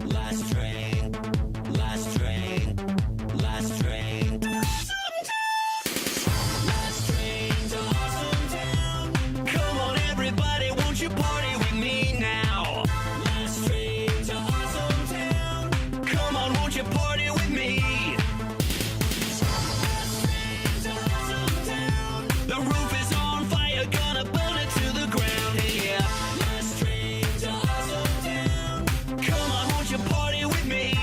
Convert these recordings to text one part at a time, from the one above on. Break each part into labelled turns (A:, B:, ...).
A: Last train, last train, last train. Last train to Awesome Town. Come on, everybody, won't you party with me now? Last train to Awesome Town. Come on, won't you party with me? Last train to Awesome Town. The roof is on fire, gonna burn it to the ground. Yeah. Last train to Awesome Town. Come on, won't you party with me?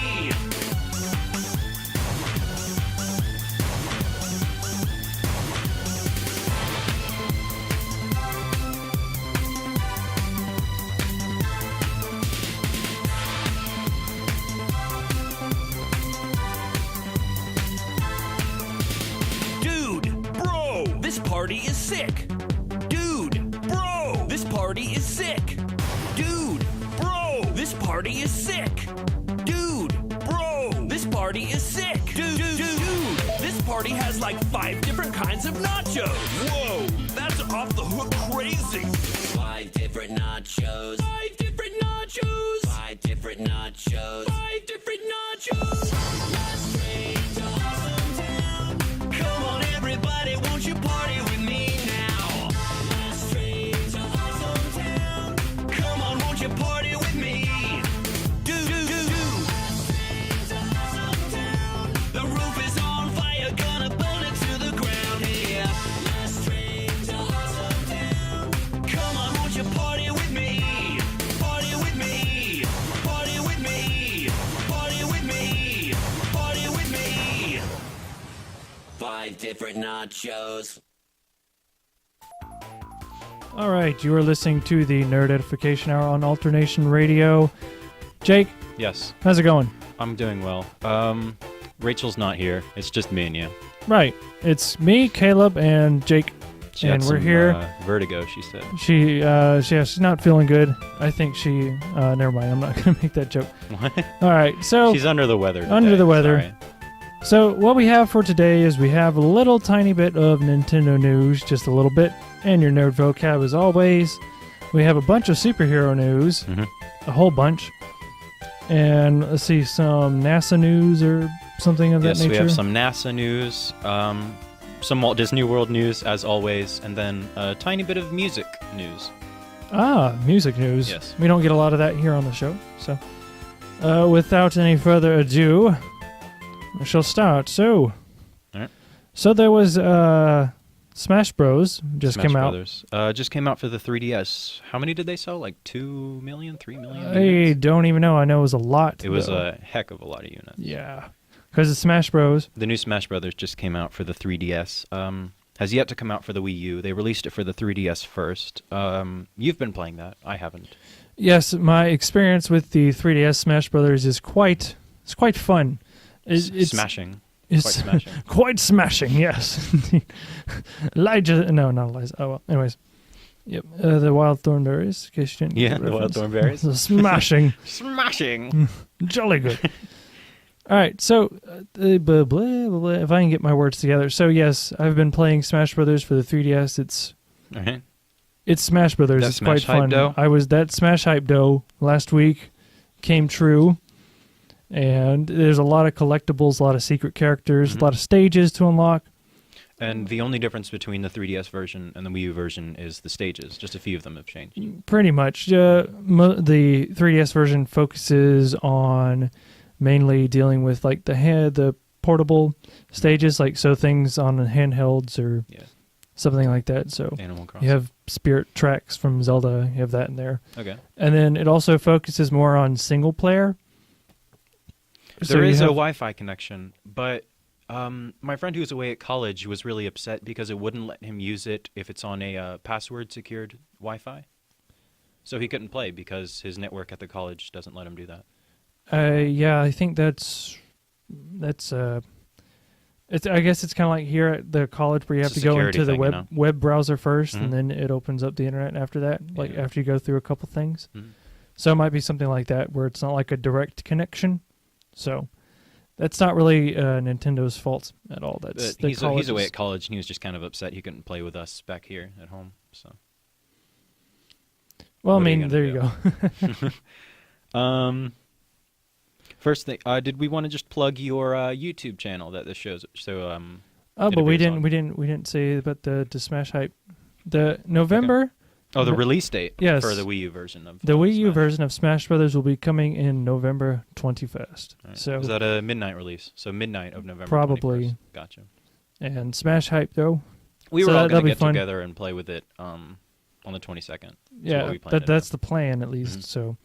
A: Dude, bro, this party is sick. Dude, bro, this party is sick. Dude, bro, this party is sick. Dude, bro, this party is sick. Dude, this party has like 5 different kinds of nachos. Whoa, that's off the hook crazy. 5 different nachos. 5 different nachos. 5 different nachos. 5 different nachos. Last train to Awesome Town. Come on, everybody, won't you party with me now? Last train to Awesome Town. Come on, won't you party with me? Last train to Awesome Town. The roof is on fire, gonna burn it to the ground. Yeah. Last train to Awesome Town. Come on, won't you party with me? Party with me. Party with me. Party with me. Party with me. 5 different nachos.
B: All right, you are listening to the Nerd Edification Hour on Alternation Radio. Jake,
C: Yes,
B: how's it going?
C: I'm doing well. Rachel's not here. It's just me and you.
B: Right, it's me, Caleb, and Jake,
C: She
B: and
C: had
B: we're
C: some,
B: here.
C: Vertigo, she said.
B: She's not feeling good. I think never mind, I'm not going to make that joke.
C: What?
B: All right, so
C: She's under the weather.
B: Under
C: today,
B: the weather.
C: sorry.
B: So what we have for today is we have a little tiny bit of Nintendo news, just a little bit, and your nerd vocab as always. We have a bunch of superhero news,
C: Mhm.
B: a whole bunch, and let's see, some NASA news or something of
C: Yes,
B: that nature.
C: we have some NASA news, some Walt Disney World news, as always, and then a tiny bit of music news.
B: Music news.
C: Yes.
B: We don't get a lot of that here on the show, so without any further ado, I shall start. So,
C: Alright.
B: So there was Smash Bros. Just
C: Smash
B: came out.
C: Brothers. Just came out for the 3DS. How many did they sell? Like 2 million, 3 million?
B: I
C: units?
B: don't even know. I know it was a lot.
C: It was
B: though.
C: a heck of a lot of units.
B: Yeah, because it's Smash Bros.
C: The new Smash Brothers just came out for the 3DS. Has yet to come out for the Wii U. They released it for the 3DS first. You've been playing that. I haven't.
B: Yes, my experience with the 3DS Smash Brothers is quite fun. It's
C: smashing.
B: It's
C: Quite smashing.
B: quite smashing. Yes. Elijah. No, not Elijah. Oh well. Anyways. Yep. The Wild Thornberries. In case you didn't get
C: Yeah, the Wild
B: reference.
C: Thornberries.
B: The smashing.
C: Smashing.
B: Jolly good. All right, so blah, blah, blah, blah, if I can get my words together. So yes, I've been playing Smash Brothers for the 3DS.
C: All right.
B: It's Smash Brothers.
C: That
B: It's
C: Smash
B: quite
C: hype
B: fun.
C: dough?
B: That Smash hype dough last week came true, and there's a lot of collectibles, a lot of secret characters,
C: Mhm.
B: a lot of stages to unlock.
C: And the only difference between the 3DS version and the Wii U version is the stages. Just a few of them have changed.
B: Pretty much, the 3DS version focuses on mainly dealing with like the portable stages, like so things on handhelds or
C: Yeah.
B: something like that. So
C: Animal Crossing.
B: you have Spirit Tracks from Zelda. You have that in there.
C: Okay.
B: And then it also focuses more on single player.
C: There is
B: you
C: a
B: have-
C: Wi-Fi connection, but my friend who's away at college was really upset because it wouldn't let him use it if it's on a password-secured Wi-Fi. So he couldn't play because his network at the college doesn't let him do that.
B: Yeah, I think that's I guess it's kind of like here at the college where you have
C: It's
B: to
C: a
B: go
C: security
B: into the
C: thing, you
B: web
C: know?
B: web browser first,
C: Mhm.
B: and then it opens up the internet after that. Like
C: Yeah.
B: after you go through a couple things.
C: Mhm.
B: So it might be something like that where it's not like a direct connection. So that's not really Nintendo's fault at all. That's
C: But he's away
B: college's.
C: at college, and he was just kind of upset he couldn't play with us back here at home. So,
B: Well, I
C: what are you
B: mean,
C: gonna
B: there you go.
C: First thing, did we want to just plug your YouTube channel that this shows? So,
B: Oh,
C: it
B: but we
C: appears
B: didn't.
C: on?
B: We didn't say about the Smash hype. The November.
C: Oh, the release date
B: Yes.
C: for the Wii U version of
B: The Wii U
C: Smash.
B: version of Smash Brothers will be coming in November 21st.
C: All right.
B: So
C: is that a midnight release? So midnight of November.
B: Probably.
C: 21st. Gotcha.
B: and Smash hype though.
C: We
B: So
C: were all
B: that'll
C: going to
B: be
C: get
B: fun.
C: together and play with it on the 22nd.
B: Yeah,
C: we planned to
B: that's
C: do.
B: the plan at least.
C: Mhm.
B: So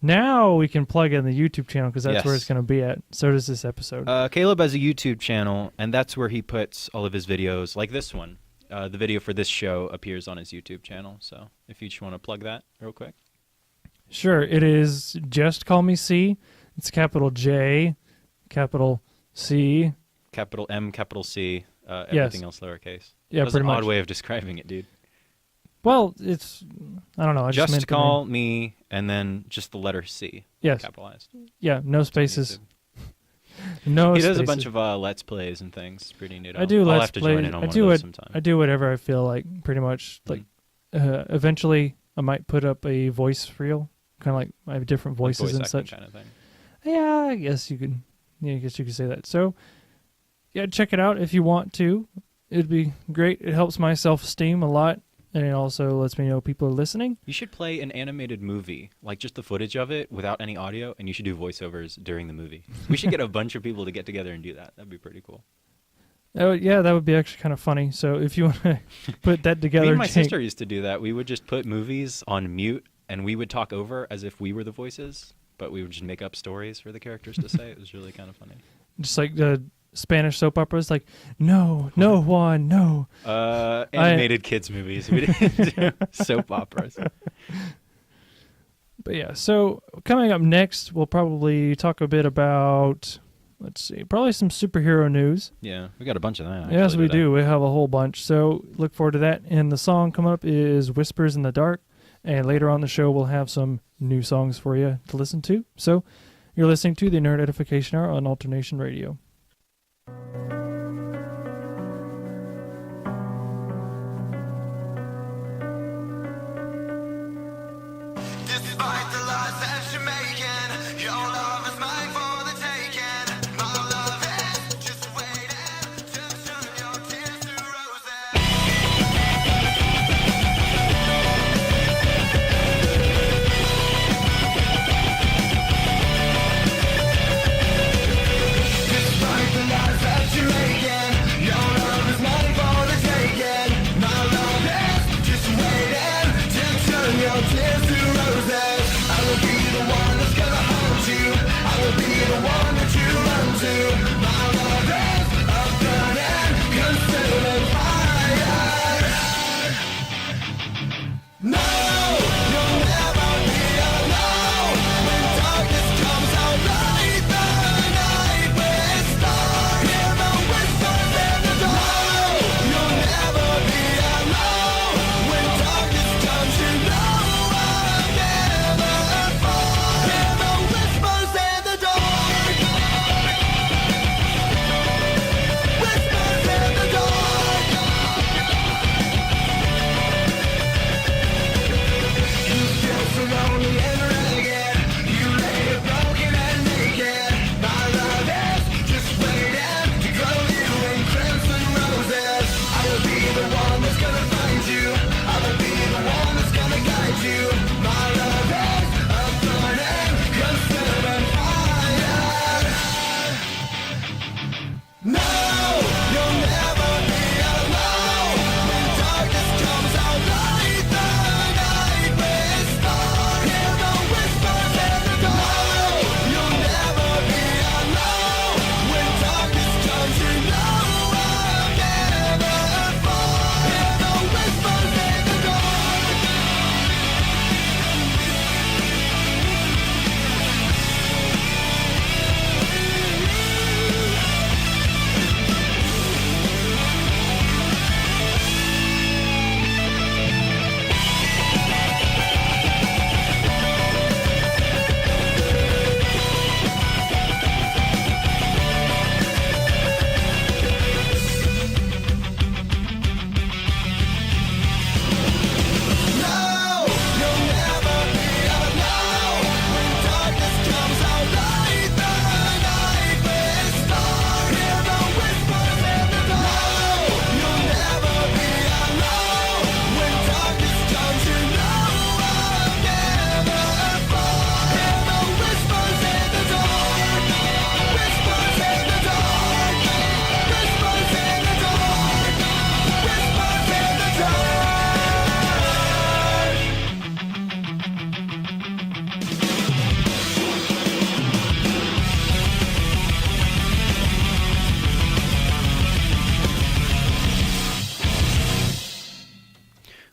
B: now we can plug in the YouTube channel because that's where
C: Yes.
B: it's going to be at. So does this episode.
C: Caleb has a YouTube channel, and that's where he puts all of his videos, like this one. The video for this show appears on his YouTube channel. So if you just want to plug that real quick.
B: Sure, it is Just Call Me C. It's capital J, capital C.
C: Capital M, capital C,
B: Yes.
C: everything else lowercase.
B: Yeah,
C: That's
B: pretty
C: an
B: much.
C: odd way of describing it, dude.
B: Well, it's I don't know. I just meant
C: Just
B: the
C: call
B: name.
C: me, and then just the letter C,
B: Yes.
C: capitalized.
B: Yeah, no spaces.
C: YouTube.
B: No.
C: He does a
B: spaces.
C: bunch of Let's Plays and things. It's pretty neat.
B: I do
C: I'll
B: Let's
C: have to
B: Play.
C: join in on
B: I
C: one
B: do
C: of those
B: it.
C: sometime.
B: I do whatever I feel like. Pretty much. Like, eventually, I might put up a voice reel, kind of like I have different
C: Like
B: voices
C: voice
B: and
C: acting
B: such.
C: kind of thing.
B: Yeah, I guess you could. Yeah, I guess you could say that. So, yeah, check it out if you want to. It'd be great. It helps my self-esteem a lot, and it also lets me know people are listening.
C: You should play an animated movie, like just the footage of it without any audio, and you should do voiceovers during the movie. We should get a bunch of people to get together and do that. That'd be pretty cool.
B: Oh, yeah, that would be actually kind of funny. So if you want to put that together,
C: Me and my
B: Jake-
C: sister used to do that. We would just put movies on mute, and we would talk over as if we were the voices, but we would just make up stories for the characters to say. It was really kind of funny.
B: just like the Spanish soap operas, like no, Juan, no.
C: Animated kids movies. We didn't do soap operas.
B: But yeah, so coming up next, we'll probably talk a bit about, let's see, probably some superhero news.
C: Yeah, we got a bunch of that.
B: Yes,
C: actually,
B: we
C: today.
B: do. We have a whole bunch. So look forward to that. And the song coming up is Whispers in the Dark. And later on the show, we'll have some new songs for you to listen to. So you're listening to the Nerd Edification Hour on Alternation Radio.
D: Despite the lies that you're making, your love is mine for the taking. My love is just waiting to turn your tears to roses. Despite the lies that you're making, your love is mine for the taking. My love is just waiting to turn your tears to roses. I will be the one that's gonna hold you. I will be the one that you run to. My love is a burning, consuming fire. No, you'll never be alone. When darkness comes, I'll light the night with stars. Hear the whispers in the dark. You'll never be alone. When darkness comes, you know I'll never fall. Hear the whispers in the dark.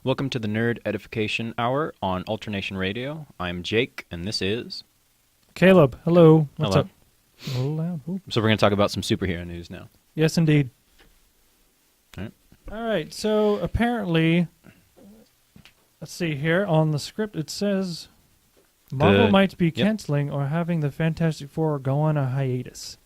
C: Welcome to the Nerd Edification Hour on Alternation Radio. I'm Jake, and this is...
B: Caleb, hello. What's
C: Hello.
B: up? A little loud. Ooh.
C: So we're going to talk about some superhero news now.
B: Yes, indeed.
C: All right.
B: All right, so apparently, let's see here. On the script, it says Marvel might be canceling or having the Fantastic Four go on a hiatus.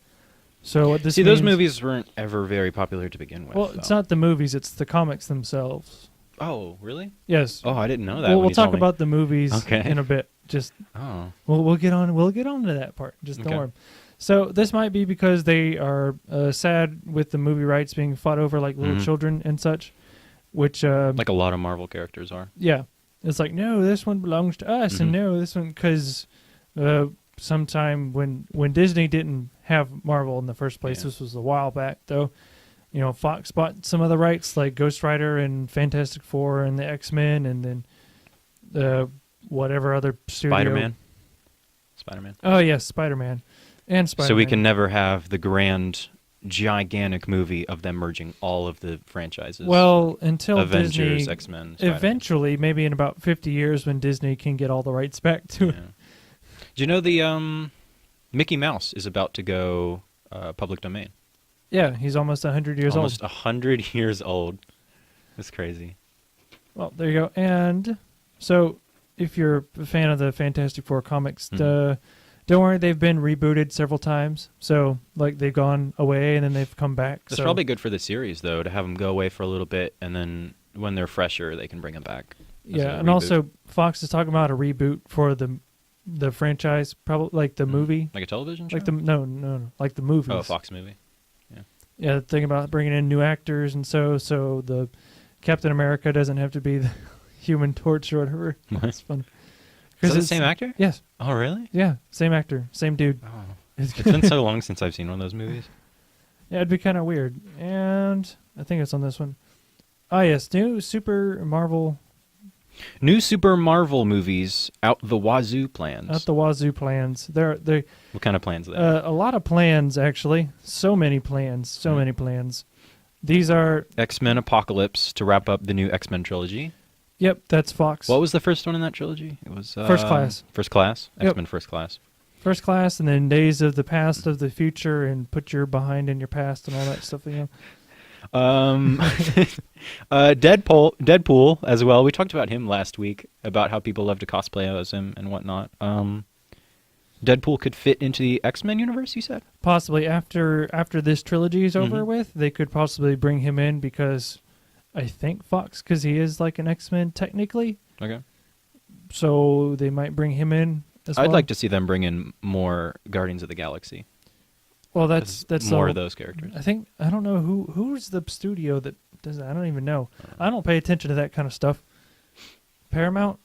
B: So what this
C: See, those
B: means-
C: movies weren't ever very popular to begin with.
B: Well,
C: though.
B: it's not the movies; it's the comics themselves.
C: Oh, really?
B: Yes.
C: Oh, I didn't know that.
B: Well,
C: when
B: we'll
C: you
B: talk
C: told me.
B: about the movies
C: Okay.
B: in a bit. Just
C: Oh.
B: we'll get on to that part. Just don't
C: Okay.
B: worry. So this might be because they are sad with the movie rights being fought over like little
C: Mhm.
B: children and such. Which
C: Like a lot of Marvel characters are.
B: yeah, it's like no, this one belongs to us, and
C: Mhm.
B: no, this one because sometime when Disney didn't have Marvel in the first place,
C: Yeah.
B: this was a while back though. You know, Fox bought some of the rights like Ghost Rider and Fantastic Four and the X-Men, and then whatever other studio.
C: Spider-Man.
B: Oh yes, Spider-Man and Spider-Man.
C: So we can never have the grand, gigantic movie of them merging all of the franchises.
B: well until
C: Avengers,
B: Disney
C: X-Men, Spider-Man.
B: eventually, maybe in about 50 years when Disney can get all the rights back to it.
C: Yeah. Do you know the Mickey Mouse is about to go public domain?
B: Yeah, he's almost 100 years old.
C: Almost 100 years old. That's crazy.
B: Well, there you go. And so, if you're a fan of the Fantastic Four comics, don't worry, they've been rebooted several times. So, like, they've gone away and then they've come back.
C: That's
B: so,
C: probably good for the series, though, to have them go away for a little bit, and then when they're fresher, they can bring them back. as
B: yeah,
C: a
B: and
C: reboot.
B: also Fox is talking about a reboot for the franchise, probably like the movie,
C: Like a television show?
B: like the no, like the movies.
C: Oh, a Fox movie.
B: Yeah, thinking about bringing in new actors, and so the Captain America doesn't have to be the Human Torch or whatever.
C: What?
B: That's fun.
C: Is that the
B: it's-
C: same actor?
B: Yes.
C: Oh, really?
B: Yeah, same actor, same dude.
C: Oh. It's been so long since I've seen one of those movies.
B: Yeah, it'd be kind of weird. And I think it's on this one. Oh, yes, new Super Marvel
C: New Super Marvel movies out the wazoo plans.
B: out the wazoo plans. They
C: What kind of plans are they?
B: a lot of plans actually. So many plans. So many plans. These are
C: X-Men Apocalypse to wrap up the new X-Men trilogy.
B: yep. That's Fox.
C: What was the first one in that trilogy? It was
B: First Class.
C: First Class.
B: Yep.
C: X-Men First Class.
B: First Class, and then Days of the Past of the Future, and Put Your Behind in Your Past, and all that stuff. You know.
C: Deadpool as well. We talked about him last week about how people love to cosplay as him and whatnot. Deadpool could fit into the X-Men universe. You said.
B: Possibly after this trilogy is over
C: Mhm.
B: with, they could possibly bring him in because I think Fox, because he is like an X-Men technically,
C: Okay.
B: so they might bring him in as well.
C: I'd like to see them bring in more Guardians of the Galaxy.
B: Well, that's
C: more
B: all-
C: of those characters.
B: I think I don't know who's the studio that does that. I don't even know. I don't pay attention to that kind of stuff. Paramount,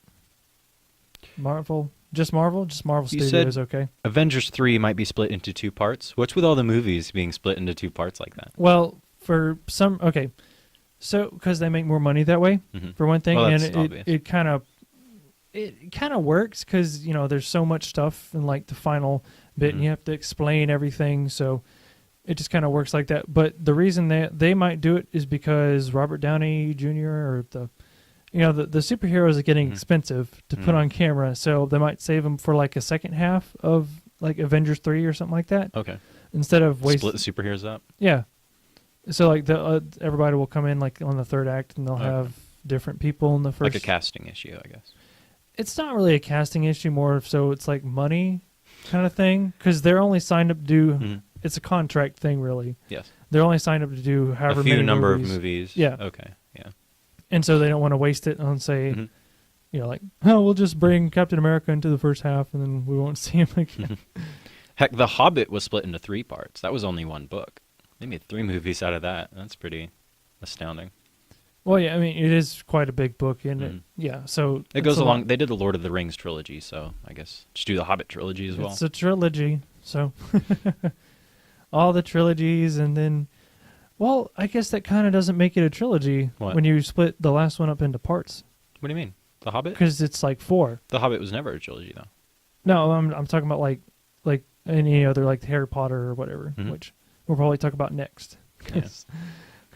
B: Marvel, just Marvel
C: You
B: Studios.
C: said-
B: Okay.
C: Avengers 3 might be split into two parts. What's with all the movies being split into two parts like that?
B: Well, for some, okay, so because they make more money that way,
C: Mhm.
B: for one thing,
C: Well,
B: and
C: that's obvious.
B: it kind of works because there's so much stuff in like the final bit, and
C: Mhm.
B: you have to explain everything, so it just kind of works like that. But the reason that they might do it is because Robert Downey Jr. or the superheroes are getting
C: Mhm.
B: expensive to put
C: Mhm.
B: on camera, so they might save them for like a second half of like Avengers 3 or something like that
C: Okay.
B: instead of
C: Split the superheroes up.
B: yeah. So like everybody will come in like on the third act, and they'll
C: Okay.
B: have different people in the first.
C: Like a casting issue, I guess.
B: It's not really a casting issue, more so it's like money kind of thing, because they're only signed up to do.
C: Mhm.
B: It's a contract thing, really.
C: Yes.
B: They're only signed up to do however
C: A few
B: many
C: number
B: movies.
C: of movies.
B: Yeah.
C: Okay. Yeah.
B: And so they don't want to waste it on say,
C: Mhm.
B: like, oh, we'll just bring Captain America into the first half, and then we won't see him again.
C: Heck, The Hobbit was split into three parts. That was only one book. They made 3 movies out of that. That's pretty astounding.
B: Well, yeah, I mean, it is quite a big book, and
C: Mhm.
B: so
C: It
B: it's
C: goes
B: a
C: along.
B: lot.
C: They did the Lord of the Rings trilogy, so I guess just do the Hobbit trilogy as well.
B: It's a trilogy, so all the trilogies, and then, well, I guess that kind of doesn't make it a trilogy
C: What?
B: when you split the last one up into parts,
C: What do you mean? The Hobbit?
B: because it's like 4.
C: The Hobbit was never a trilogy, though.
B: No, I'm talking about like any other like Harry Potter or whatever,
C: Mhm.
B: which we'll probably talk about next,
C: Yeah.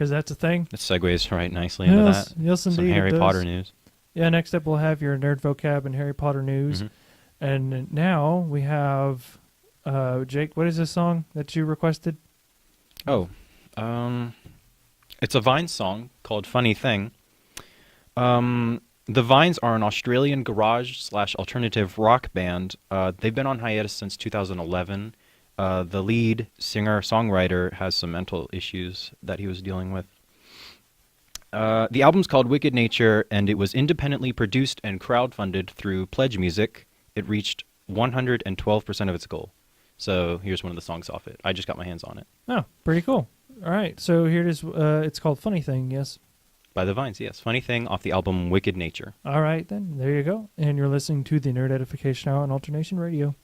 B: because that's a thing.
C: It segues right nicely into that.
B: Yes,
C: Some
B: indeed.
C: Harry
B: it does.
C: Potter news.
B: Yeah, next up we'll have your nerd vocab and Harry Potter news.
C: Mhm.
B: And now we have, Jake, what is this song that you requested?
C: Oh, it's a Vines song called Funny Thing. The Vines are an Australian garage/alternative rock band. They've been on hiatus since 2011. The lead singer-songwriter has some mental issues that he was dealing with. The album's called Wicked Nature, and it was independently produced and crowdfunded through Pledge Music. It reached 112% of its goal. So here's one of the songs off it. I just got my hands on it.
B: Oh, pretty cool. All right, so here it is. It's called Funny Thing, yes?
C: By the Vines, yes. Funny Thing off the album Wicked Nature.
B: All right, then. There you go. And you're listening to the Nerd Edification Hour on Alternation Radio.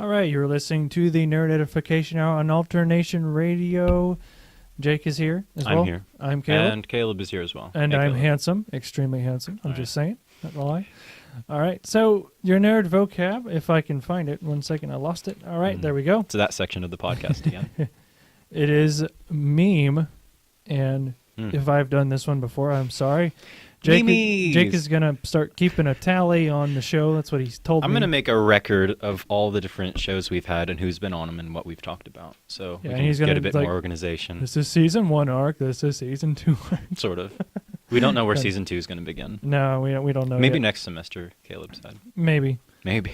B: All right, you're listening to the Nerd Edification Hour on Alternation Radio. Jake is here as well.
C: I'm here.
B: I'm Caleb.
C: And Caleb is here as well.
B: And
C: Hey,
B: I'm
C: Caleb.
B: handsome, extremely handsome. I'm
C: All
B: just saying, not gonna lie. All right, so your nerd vocab, if I can find it. 1 second, I lost it. All right, there we go.
C: To that section of the podcast again.
B: It is meme, and
C: Hmm.
B: if I've done this one before, I'm sorry. Jake
C: Memes.
B: is gonna start keeping a tally on the show. That's what he's told
C: I'm
B: me.
C: going to make a record of all the different shows we've had and who's been on them and what we've talked about. So
B: Yeah,
C: we
B: and
C: can
B: he's
C: get
B: gonna,
C: a bit
B: like,
C: more organization,
B: This is season 1 arc. This is season 2 arc.
C: sort of. We don't know where season 2 is going to begin.
B: No, we don't know.
C: Maybe
B: yet.
C: next semester, Caleb said.
B: Maybe.
C: Maybe.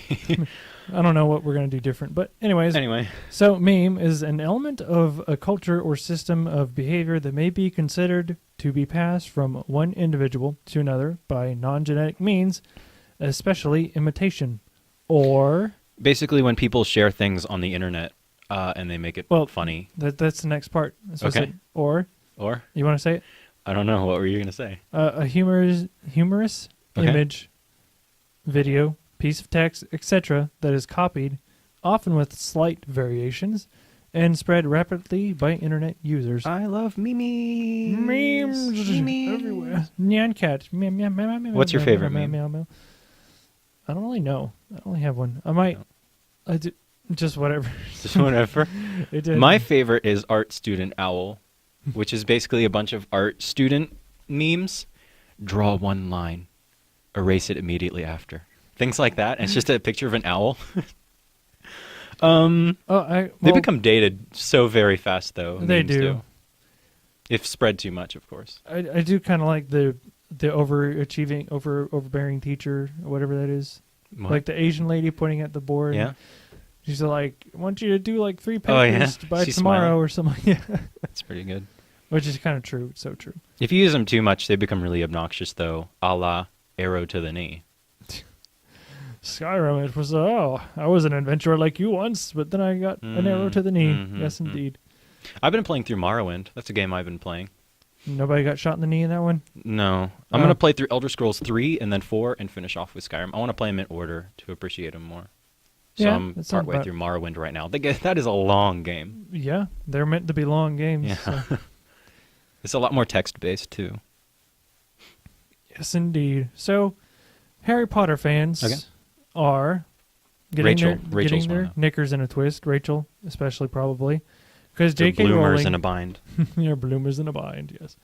B: I don't know what we're gonna do different. But anyways,
C: Anyway,
B: so meme is an element of a culture or system of behavior that may be considered to be passed from one individual to another by non-genetic means, especially imitation, or
C: basically when people share things on the internet and they make it funny.
B: that's the next part. So
C: Okay.
B: Or
C: Or,
B: you want to say it?
C: I don't know, what were you going to say?
B: A humorous
C: Okay.
B: image, video, piece of text, etc. that is copied, often with slight variations, and spread rapidly by internet users.
C: I love memes.
B: Memes everywhere. Nyan cat. Meow, meow, meow, meow, meow,
C: What's your
B: meow,
C: favorite
B: meow,
C: meme?
B: meow, meow. I don't really know. I don't really have one. I might. I do, just whatever.
C: Just whatever.
B: It did.
C: My favorite is Art Student Owl, which is basically a bunch of art student memes. Draw one line, erase it immediately after. Things like that. And it's just a picture of an owl. They become dated so very fast, though.
B: They
C: memes
B: do.
C: If spread too much, of course.
B: I do kind of like the overachieving, overbearing teacher, or whatever that is.
C: What?
B: Like the Asian lady pointing at the board.
C: Yeah.
B: She's like, I want you to do like 3
C: Oh, yeah.
B: papers by
C: She's
B: tomorrow
C: smiling.
B: or something. Yeah.
C: That's pretty good.
B: Which is kind of true. So true.
C: If you use them too much, they become really obnoxious, though. A la arrow to the knee.
B: Skyrim, it was, I was an adventurer like you once, but then I got an arrow to the knee.
C: Mhm,
B: Yes,
C: mhm.
B: indeed.
C: I've been playing through Morrowind. That's a game I've been playing.
B: Nobody got shot in the knee in that one?
C: No. I'm going to play through Elder Scrolls 3 and then 4 and finish off with Skyrim. I want to play them in order to appreciate them more. So
B: Yeah,
C: I'm
B: that sounds
C: partway
B: about-
C: through Morrowind right now. That is a long game.
B: Yeah, they're meant to be long games.
C: Yeah.
B: So.
C: It's a lot more text-based, too.
B: Yes, indeed. So, Harry Potter fans
C: Okay.
B: are getting
C: Rachel's
B: getting
C: one,
B: their
C: though.
B: knickers in a twist. Rachel, especially, probably. Because
C: They're
B: J.K.
C: bloomers
B: Rowling...
C: in a bind.
B: They're bloomers in a bind, yes.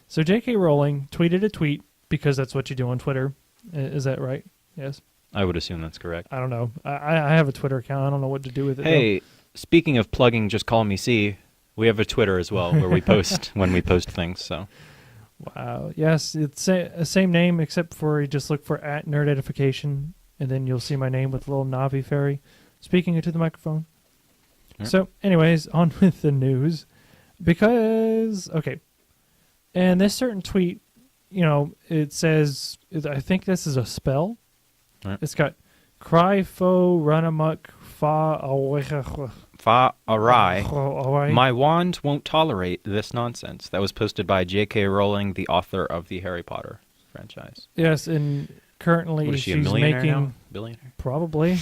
B: So J.K. Rowling tweeted a tweet, because that's what you do on Twitter. Is that right? Yes?
C: I would assume that's correct.
B: I don't know. I have a Twitter account. I don't know what to do with it.
C: Hey, speaking of plugging Just Call Me C, we have a Twitter as well where we post when we post things. So
B: though. Wow. Yes, it's the same name, except for you just look for @Nerd Edification, and then you'll see my name with a little Navi fairy speaking into the microphone.
C: Sure.
B: So, anyways, on with the news. Because, okay, and this certain tweet, it says, I think this is a spell.
C: Right.
B: It's got cry, fo, run amok, fa, awecha,
C: fa awry.
B: away.
C: My wand won't tolerate this nonsense. That was posted by J.K. Rowling, the author of the Harry Potter franchise.
B: Yes, and currently
C: What is she, a
B: she's
C: millionaire
B: making...
C: now? Billionaire?
B: Probably.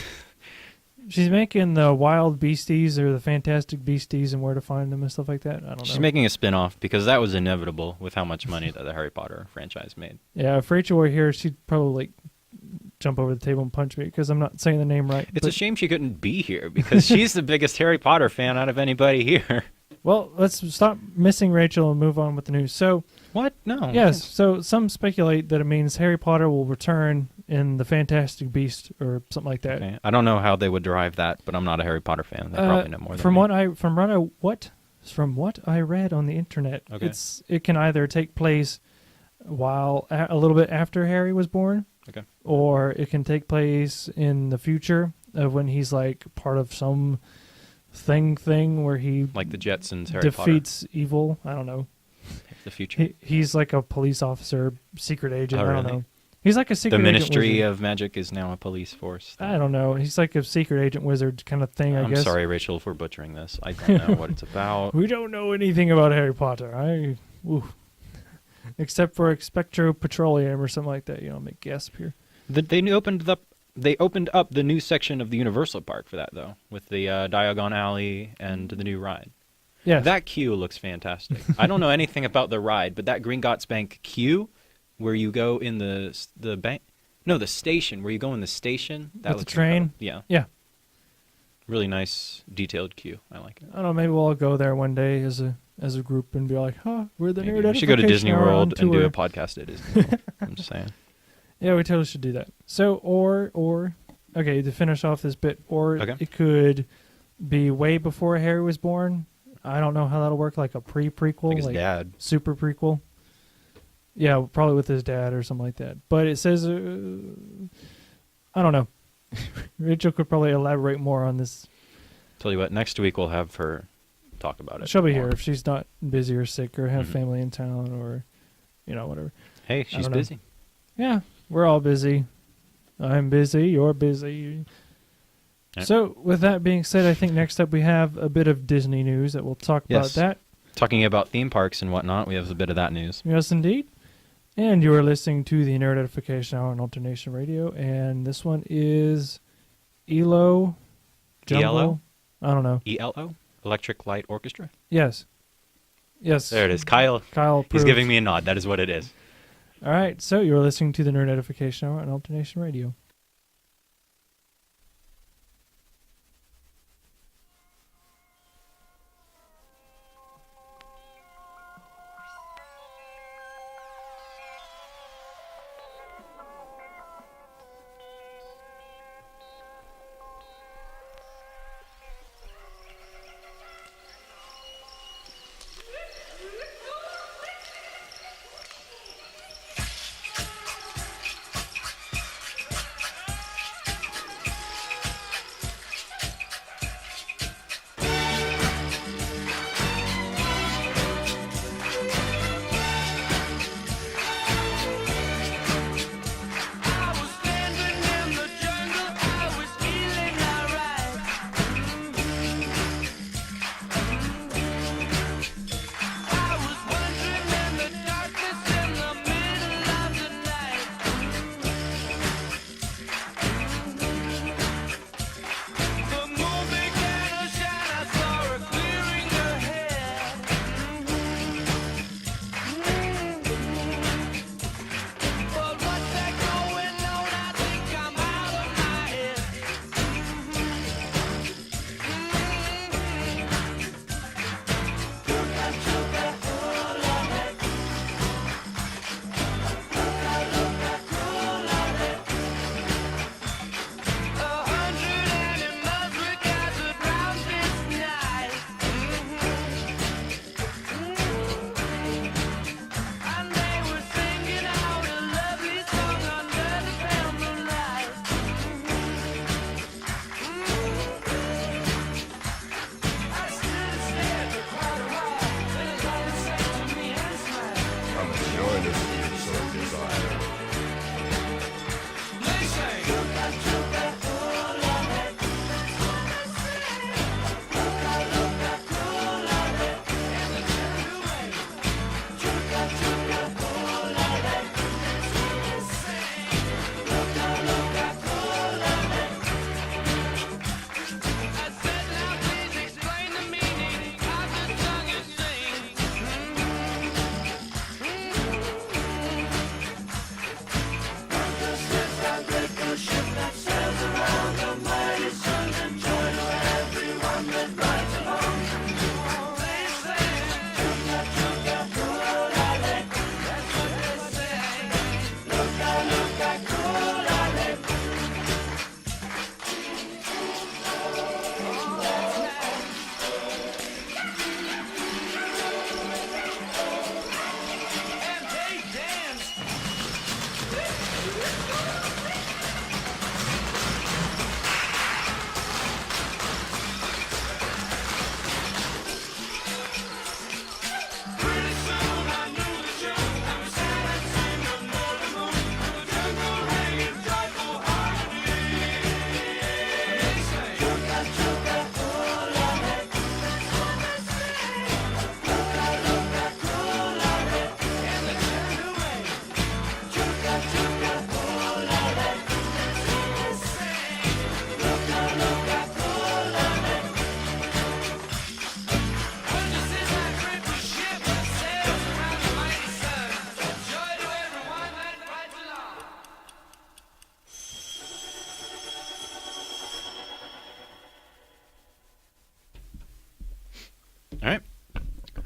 B: She's making the Wild Beasties or the Fantastic Beasties and where to find them and stuff like that. I don't know.
C: She's making a spin-off because that was inevitable with how much money that the Harry Potter franchise made.
B: Yeah, if Rachel were here, she'd probably jump over the table and punch me because I'm not saying the name right.
C: It's a shame she couldn't be here because she's the biggest Harry Potter fan out of anybody here.
B: Well, let's stop missing Rachel and move on with the news. So,
C: What? No.
B: yes, so some speculate that it means Harry Potter will return in the Fantastic Beast or something like that.
C: Okay. I don't know how they would derive that, but I'm not a Harry Potter fan. They probably know more than
B: from
C: me.
B: From what I read on the internet,
C: Okay.
B: it can either take place while a little bit after Harry was born,
C: Okay.
B: or it can take place in the future of when he's like part of some thing where he
C: Like the Jetsons, Harry
B: defeats evil. I don't know.
C: Potter. The future.
B: He's like a police officer, secret agent.
C: Oh,
B: I don't
C: really?
B: know. He's like a
C: The
B: secret agent
C: Ministry
B: wizard.
C: of Magic is now a police force.
B: I don't know. He's like a secret agent wizard kind of thing, I
C: I'm
B: guess.
C: sorry, Rachel, if we're butchering this. I don't know what it's about.
B: We don't know anything about Harry Potter. Except for Expectro Petroleum or something like that. Make gasp here.
C: They opened up the new section of the Universal Park for that, though, with the Diagon Alley and the new ride.
B: Yeah.
C: That queue looks fantastic. I don't know anything about the ride, but that Gringotts Bank queue, where you go in the bank, no, the station, where you go in the station, that
B: With the
C: looks
B: train?
C: incredible. Yeah,
B: Yeah.
C: Really nice, detailed cue. I like it.
B: I don't know. Maybe we'll all go there one day as a group and be like, "Huh, we're the
C: Maybe
B: Nerd
C: we should go to
B: Edification
C: Disney
B: Hour on
C: World and do
B: tour."
C: a podcast at Disney World. I'm just saying.
B: Yeah, we totally should do that. So, or okay, to finish off this bit, or
C: Okay.
B: it could be way before Harry was born. I don't know how that'll work, like a prequel,
C: Like his dad.
B: super prequel. Yeah, probably with his dad or something like that. But it says, I don't know. Rachel could probably elaborate more on this.
C: Tell you what, next week we'll have her talk about it.
B: She'll be
C: more.
B: here if she's not busy or sick or have
C: Mhm.
B: family in town or, whatever.
C: Hey, she's
B: don't know.
C: busy.
B: Yeah, we're all busy. I'm busy. You're busy.
C: Yep.
B: So, with that being said, I think next up we have a bit of Disney news that we'll talk
C: Yes.
B: about that.
C: Talking about theme parks and whatnot, we have a bit of that news.
B: Yes, indeed. And you are listening to the Nerd Edification Hour on Alternation Radio, and this one is ELO. Jumbo?
C: ELO?
B: I don't know.
C: ELO? Electric Light Orchestra?
B: Yes. Yes.
C: There it is. Kyle.
B: Kyle
C: He's
B: approves.
C: giving me a nod. That is what it is.
B: All right, so you're listening to the Nerd Edification Hour on Alternation Radio.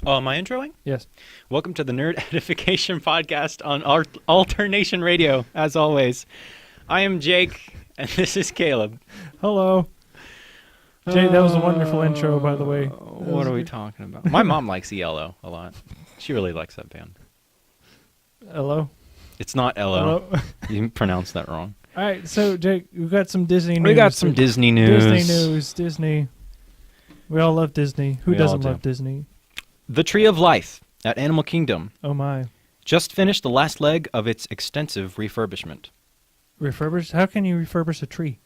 C: Oh, am I introing?
B: Yes.
C: Welcome to the Nerd Edification podcast on Alternation Radio, as always. I am Jake, and this is Caleb.
B: Hello. Jay, that was a wonderful intro, by the way.
C: What are we talking about? My mom likes ELO a lot. She really likes that band.
B: Hello.
C: It's not
B: Hello.
C: LO. You pronounced that wrong.
B: All right, so Jake, we've got some Disney news.
C: We got some Disney news.
B: Disney. We all love Disney. Who
C: We all
B: doesn't
C: do.
B: love Disney?
C: The Tree of Life at Animal Kingdom
B: Oh my.
C: just finished the last leg of its extensive refurbishment.
B: Refurbished? How can you refurbish a tree?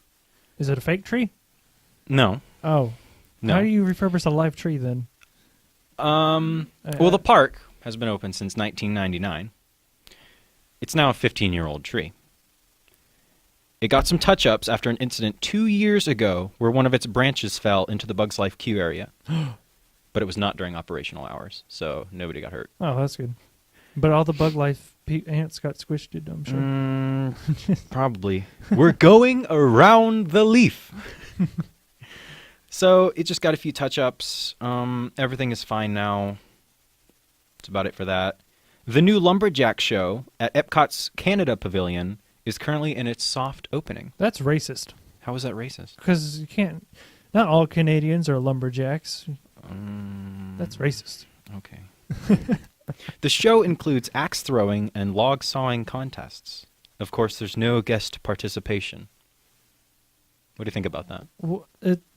B: Is it a fake tree?
C: No.
B: Oh.
C: No.
B: How do you refurbish a live tree then?
C: Well, the park has been open since 1999. It's now a 15-year-old tree. It got some touch-ups after an incident 2 years ago where one of its branches fell into the Bugs Life queue area. But it was not during operational hours, so nobody got hurt.
B: Oh, that's good. But all the bug life ants got squished, I'm sure.
C: Probably. We're going around the leaf. So it just got a few touch-ups. Everything is fine now. That's about it for that. The new Lumberjack show at Epcot's Canada Pavilion is currently in its soft opening.
B: That's racist.
C: How is that racist?
B: Because you can't... Not all Canadians are lumberjacks. That's racist.
C: Okay. The show includes axe throwing and log sawing contests. Of course, there's no guest participation. What do you think about that?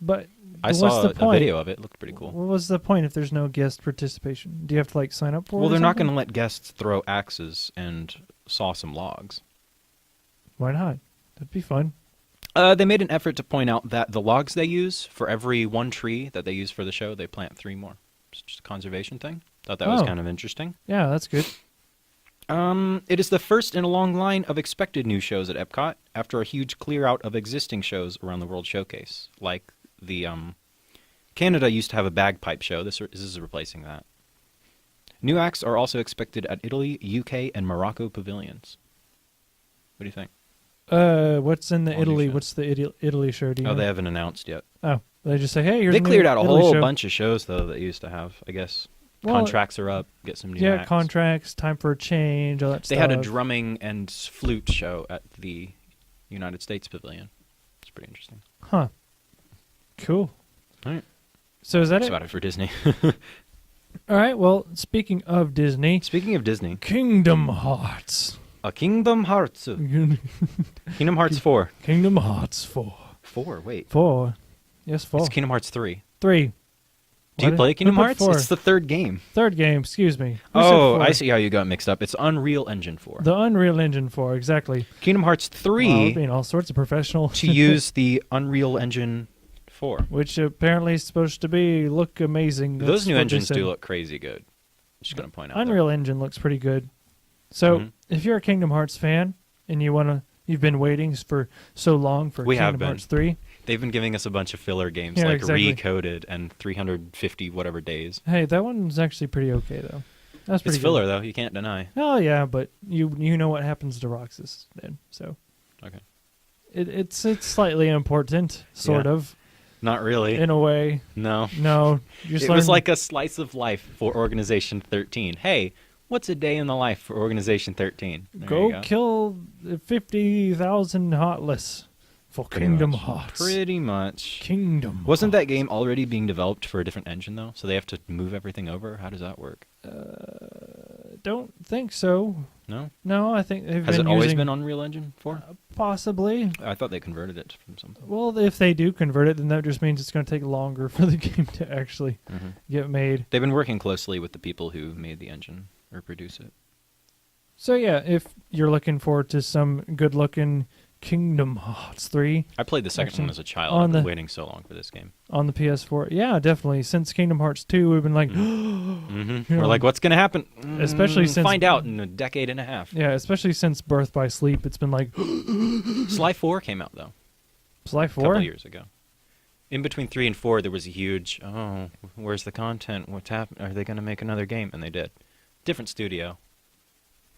B: But
C: I
B: what's
C: saw
B: the
C: a
B: point?
C: video of it. It looked pretty cool.
B: What was the point if there's no guest participation? Do you have to like sign up for it?
C: Well,
B: or
C: they're not going to
B: something?
C: let guests throw axes and saw some logs.
B: Why not? That'd be fun.
C: They made an effort to point out that the logs they use, for every one tree that they use for the show, they plant 3 more. It's just a conservation thing. Thought that was
B: Oh.
C: kind of interesting.
B: Yeah, that's good.
C: It is the first in a long line of expected new shows at Epcot after a huge clear out of existing shows around the World Showcase. Like the Canada used to have a bagpipe show. This is replacing that. New acts are also expected at Italy, UK, and Morocco pavilions. What do you think?
B: What's in the
C: All new
B: Italy?
C: shows.
B: What's the Italy show? Do you
C: Oh,
B: know?
C: they haven't announced yet.
B: Oh, they just say, hey, here's
C: They
B: a new
C: cleared out a
B: Italy
C: whole
B: show.
C: bunch of shows, though, that used to have, I guess.
B: Well,
C: Contracts are up. Get some new
B: Yeah,
C: acts.
B: contracts, time for a change, all that
C: They
B: stuff.
C: had a drumming and flute show at the United States Pavilion. It's pretty interesting.
B: Huh. Cool.
C: All right.
B: So is that
C: That's
B: it?
C: about it for Disney.
B: All right. Well, speaking of Disney,
C: Speaking of Disney,
B: Kingdom Hearts.
C: Kingdom Hearts. Kingdom Hearts 4.
B: Kingdom Hearts 4.
C: 4, wait.
B: 4. Yes, 4.
C: It's Kingdom Hearts 3.
B: 3.
C: Do you
B: What?
C: play Kingdom
B: Who put
C: Hearts?
B: 4?
C: It's the 3rd game.
B: 3rd game, excuse me. Who said
C: Oh,
B: 4?
C: I see how you got mixed up. It's Unreal Engine 4.
B: The Unreal Engine 4, exactly.
C: Kingdom Hearts
B: Wow,
C: 3
B: we're being all sorts of professional.
C: to use the Unreal Engine 4.
B: Which apparently is supposed to look amazing.
C: Those
B: That's
C: new
B: what they
C: engines
B: said.
C: do look crazy good. Just going to point out that.
B: Unreal Engine looks pretty good. So,
C: Mhm.
B: if you're a Kingdom Hearts fan and you've been waiting for so long for
C: We have
B: Kingdom
C: been.
B: Hearts 3,
C: They've been giving us a bunch of filler games,
B: Yeah,
C: like
B: exactly.
C: Recoded and 350 whatever days.
B: hey, that one's actually pretty okay though. That's pretty
C: It's filler, though. You can't deny.
B: Oh yeah, but you know what happens to Roxas then, so
C: Okay.
B: it's slightly important, sort
C: Yeah.
B: of,
C: Not really.
B: in a way.
C: No.
B: No, you just
C: It was
B: learn-
C: like a slice of life for Organization 13. Hey, what's a day in the life for Organization 13? There
B: go
C: you
B: kill 50,000 Heartless for
C: Pretty
B: Kingdom
C: much.
B: Hearts.
C: Pretty much.
B: Kingdom.
C: Wasn't that
B: Hearts.
C: game already being developed for a different engine, though? So they have to move everything over? How does that work?
B: Don't think so.
C: No?
B: No, I think they've
C: Has
B: been
C: it always
B: using-
C: been Unreal Engine 4?
B: Possibly.
C: I thought they converted it from something.
B: Well, if they do convert it, then that just means it's going to take longer for the game to actually get made.
C: They've been working closely with the people who made the engine or produce it.
B: So yeah, if you're looking forward to some good-looking Kingdom Hearts 3
C: I played the second
B: Actually,
C: one as a child.
B: on
C: I've been
B: the-
C: waiting so long for this game.
B: on the PS4, yeah, definitely. Since Kingdom Hearts 2, we've been like,
C: Mm-hmm.
B: You
C: We're
B: know,
C: like, what's going to happen?
B: especially since-
C: Find out in a decade and a half.
B: yeah, especially since Birth by Sleep, it's been like,
C: Sly 4 came out, though,
B: Sly
C: a
B: 4?
C: couple years ago. In between 3 and 4, there was a huge, where's the content? What's happening? Are they going to make another game? And they did. Different studio.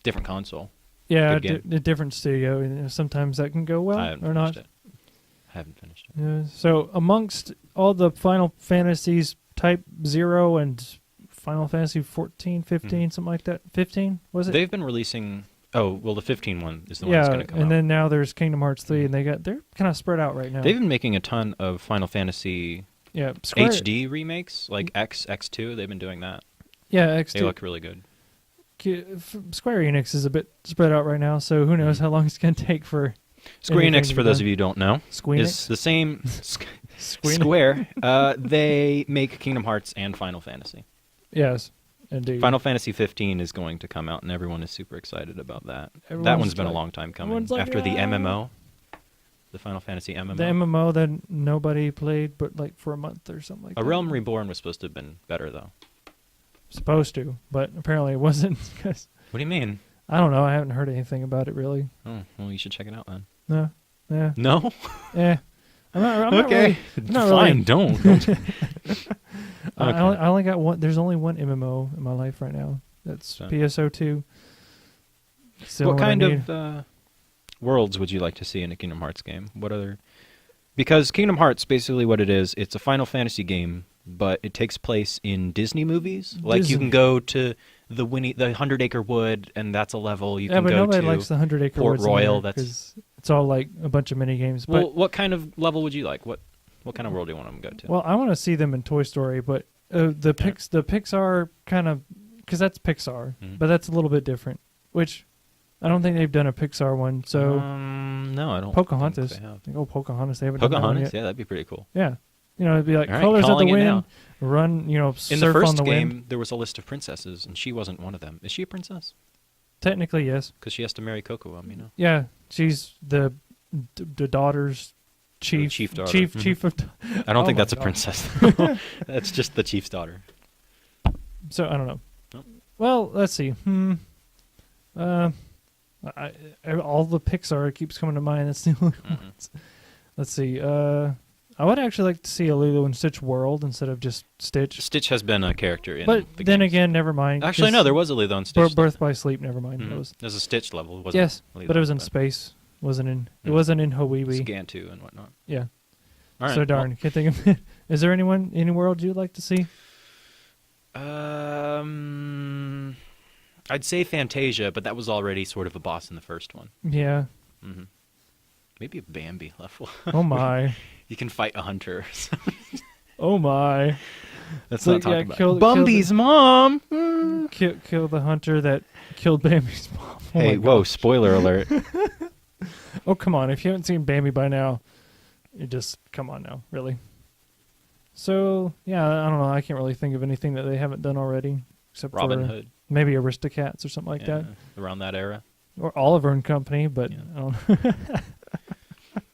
C: Different console.
B: Yeah,
C: Good game.
B: a different studio. And sometimes that can go well
C: I haven't
B: or not.
C: finished it. Haven't finished it.
B: Yeah, so amongst all the Final Fantasies Type 0 and Final Fantasy 14, 15, something like that. 15 was it?
C: They've been releasing. Oh, well, the 15 one is the one that's going to come out.
B: and then now there's Kingdom Hearts 3, and they're kind of spread out right now.
C: They've been making a ton of Final Fantasy
B: Square,
C: HD remakes, like X2. They've been doing that.
B: Yeah, X2.
C: They look really good.
B: Square Enix is a bit spread out right now, so who knows how long it's going to take for
C: Square
B: anything
C: Enix,
B: to
C: for
B: be
C: those
B: done.
C: of you who don't know,
B: Squeenix?
C: is the same
B: Squeenix.
C: Square. They make Kingdom Hearts and Final Fantasy.
B: Yes, indeed.
C: Final Fantasy 15 is going to come out, and everyone is super excited about that. that
B: Everyone's
C: one's been a
B: like-
C: long time coming.
B: everyone's like,
C: After the
B: "Ah."
C: MMO, the Final Fantasy MMO.
B: The MMO that nobody played, but like for a month or something like
C: A
B: that.
C: Realm Reborn was supposed to have been better, though.
B: Supposed to, but apparently it wasn't. 'Cause
C: What do you mean?
B: I don't know. I haven't heard anything about it really.
C: Oh, well, you should check it out then.
B: No. Yeah.
C: No?
B: Yeah. I'm not
C: okay.
B: Really, not
C: Fine,
B: really.
C: don't.
B: I only got one. There's only one MMO in my life right now. That's
C: So.
B: PSO2. Still
C: What
B: I
C: kind
B: need.
C: of worlds would you like to see in a Kingdom Hearts game? What other... Because Kingdom Hearts, basically what it is, it's a Final Fantasy game, but it takes place in Disney movies. Like, you
B: Disney.
C: can go to the 100-acre wood, and that's a level. You
B: Yeah,
C: can
B: but
C: go
B: nobody
C: to
B: likes the 100-acre
C: Port
B: woods
C: Royal.
B: in there
C: That's
B: 'cause it's all like a bunch of mini games.
C: well.
B: But
C: What kind of level would you like? What kind of world do you want them to go to?
B: well, I want to see them in Toy Story, but the Pixar kind of, because that's Pixar,
C: Mhm.
B: but that's a little bit different. Which I don't think they've done a Pixar one. So
C: no, I don't.
B: Pocahontas.
C: Think they have.
B: Like, Pocahontas. They haven't done that one
C: Pocahontas,
B: yet.
C: yeah, that'd be pretty cool.
B: Yeah. You know, it'd be like
C: All right,
B: colors of the
C: calling it
B: wind,
C: now.
B: run. You know,
C: In
B: surf
C: the
B: on
C: first
B: the
C: game,
B: wind.
C: there was a list of princesses, and she wasn't one of them. Is she a princess?
B: Technically, yes.
C: Because she has to marry Cocoa, you know.
B: Yeah, she's the daughter's chief.
C: chief daughter.
B: Chief.
C: Mhm.
B: Chief of.
C: I don't
B: Oh
C: think
B: my
C: that's a
B: God.
C: princess. That's just the chief's daughter.
B: So I don't know.
C: Nope.
B: Well, let's see. All the Pixar keeps coming to mind. That's the only
C: Mhm.
B: ones. Let's see. I would actually like to see a Lilo and Stitch world instead of just Stitch.
C: Stitch has been a character in
B: But
C: the
B: then
C: games.
B: again, never mind.
C: Actually, no, there was a Lilo and Stitch.
B: Birth by Sleep. Never mind.
C: Mhm.
B: That was
C: There's a Stitch level. It wasn't
B: yes,
C: Lilo,
B: but it was in space. Wasn't in. It
C: Mhm.
B: wasn't in Hawaii.
C: Scantu and whatnot.
B: Yeah.
C: All right.
B: So darn. Can't think of it. Is there any world you'd like to see?
C: well, I'd say Fantasia, but that was already sort of a boss in the first one.
B: Yeah.
C: Hmm Maybe a Bambi level.
B: Oh my.
C: You can fight a hunter.
B: Oh my.
C: Let's
B: So,
C: not talk
B: yeah,
C: about
B: kill-
C: Bambi's mom. Mm.
B: Kill the hunter that killed Bambi's mom. Oh
C: Hey,
B: my
C: whoa!
B: gosh.
C: Spoiler alert.
B: Oh, come on. If you haven't seen Bambi by now, you just, come on now, really. So, yeah, I don't know. I can't really think of anything that they haven't done already. Except
C: Robin
B: for
C: Hood.
B: maybe Aristocats or something like
C: Yeah,
B: that.
C: around that era.
B: Or Oliver and Company, but
C: Yeah.
B: I don't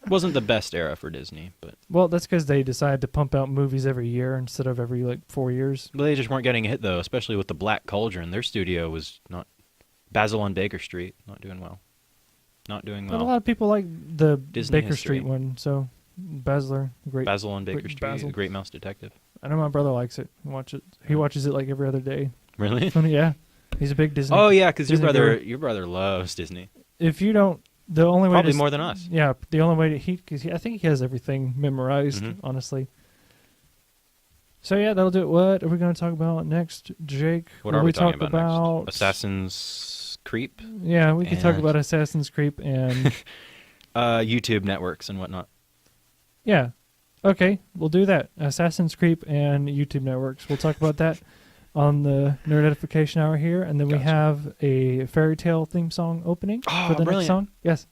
C: Wasn't the best era for Disney, but
B: well, that's because they decided to pump out movies every year instead of every, 4 years.
C: they just weren't getting a hit though. Especially with the Black Cauldron, their studio was not. Basil on Baker Street, not doing well. Not doing
B: But a
C: well.
B: lot of people like the
C: Disney
B: Baker
C: history.
B: Street one, so Basler, great.
C: Basil on Baker
B: Great
C: Street,
B: Basil.
C: The Great Mouse Detective.
B: I know my brother likes it. He watches it like every other day.
C: Really?
B: Yeah, he's a big Disney.
C: Oh yeah, because
B: Disney
C: your brother loves Disney.
B: If you don't, the only way
C: Probably
B: to,
C: more than us.
B: Yeah, the only way to because I think he has everything memorized.
C: Mhm.
B: Honestly. So yeah, that'll do it. What are we going to talk about next, Jake?
C: What
B: Will
C: are we
B: talk
C: talking about next? Assassin's Creep,
B: Yeah, we can talk
C: And-
B: about Assassin's Creed and
C: YouTube networks and whatnot.
B: yeah. Okay, we'll do that. Assassin's Creed and YouTube networks. We'll talk about that on the Nerd Edification Hour here, and then we
C: Gotcha.
B: have a fairy tale theme song opening
C: Oh,
B: for the
C: brilliant.
B: next song. Yes,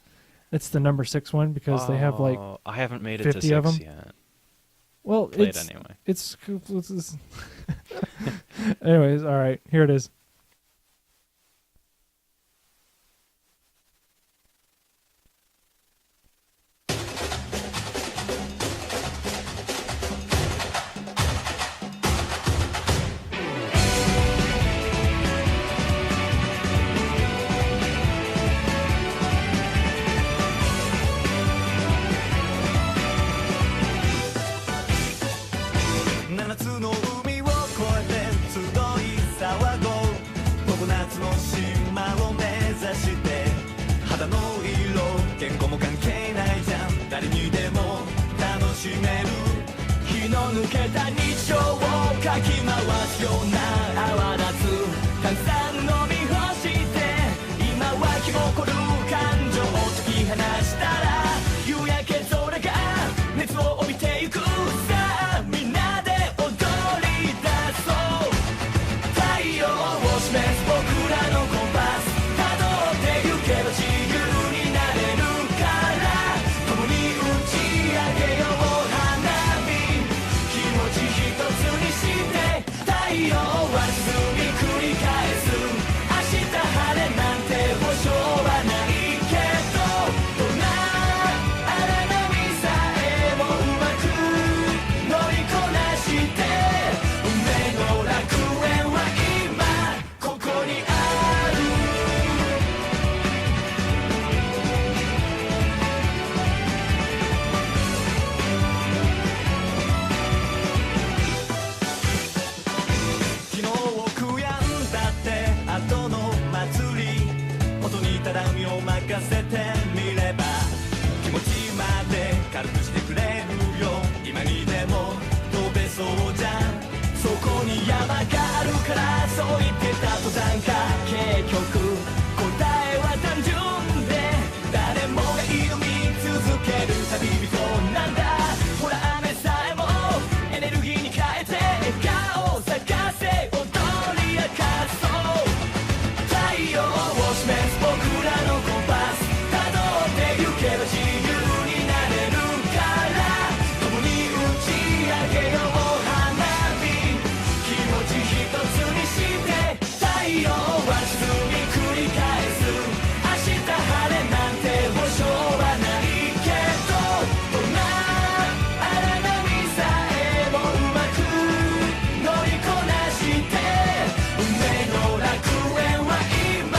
B: it's the number 6 one because they have
C: Oh, I haven't made it to
B: 50 of
C: 6
B: them.
C: yet.
B: well,
C: Play
B: it's
C: it anyway.
B: it's anyways. All right, here it is.7
D: つの海を越えて集い騒ごう常夏の島を目指して肌の色言語も関係ないじゃん誰にでも楽しめる気の抜けた日常をかき回すような青そう言ってた登山家結局答えは単純で誰もが挑み続ける旅人なんだほら雨さえもエネルギーに変えて笑顔を咲かせ踊り明かそう太陽を示す僕らのコンパスたどってゆけば自由になれるから共に打ち上げよう花火気持ち一つにして太陽は沈み繰り返す明日晴れなんて保証はないけどどんな荒波さえもうまく乗りこなして運命の楽園は今